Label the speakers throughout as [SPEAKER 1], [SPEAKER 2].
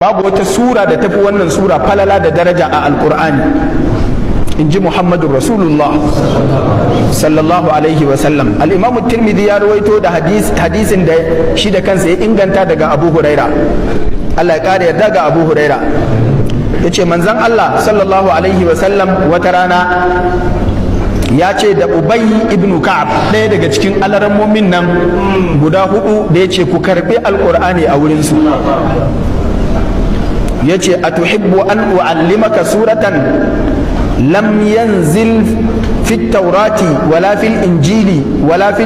[SPEAKER 1] babu wata sura da tafi wannan sura falala da daraja a alkur'ani in ji muhammadu rasulullah sallallahu alaihi wasallam. al'imamu tirmidhi ya rawaito da hadisin da shi da kansa ya inganta daga abu huraira, Allah ya kare yarda ga abu huraira. Ya ce manzan Allah sallallahu alaihi wasallam wata rana ya ce da Ubay ibn Ka'ab, ɗaya daga cikin alarammomin nan guda hudu da ya ce ku karbi alkur'ani a wurinsu, ya ce a tuhibbu an u'allimaka suratan lam yanzil fi taurati wala fil injili wala fi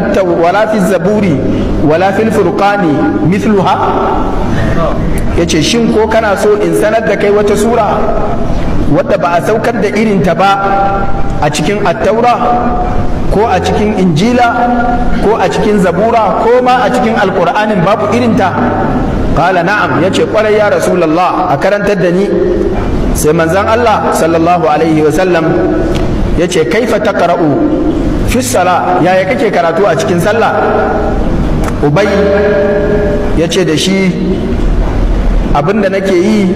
[SPEAKER 1] zaburi wala fil furqani mithluha. Ya ce shin ko kana so in sanar da kai wata sura wadda ba a saukar da irinta ba a cikin attaura ko a cikin injila ko a cikin zabura ko ma a cikin alkur'anin babu irinta? Kala na'am, ya ce kwarai ya rasulallah, a karantar da ni. Sai manzan Allah sallallahu alaihi wasallam ya ce kaifa taqra'u fi sala, yaya kake karatu a cikin sallah? Ubay ya ce da shi abinda nake yi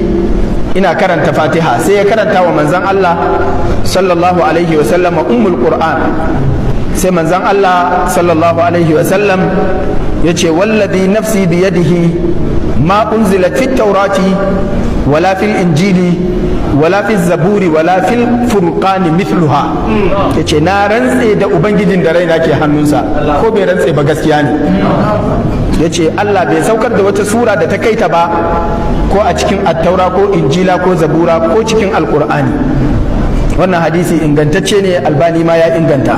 [SPEAKER 1] ina karanta fatiha. Sai ya karanta wa manzan Allah sallallahu alaihi wasallam ummul qur'an. sai manzan Allah sallallahu alaihi wasallam ya ce wallazi nafsi biyadihi ma unzilat fit taurati wala fil injili wala fil zaburi wala fil furqani mithluha. Ya ce na rantse da ubangijin da raina ke hannunsa, ko bai rantse ba gaskiya ne. Ya ce Allah bai saukar da wata sura da ta kaita ba, ko a cikin attaura ko injila ko zabura ko cikin alkur'ani. Wannan hadisi ingantacce ne, Albani ma ya inganta.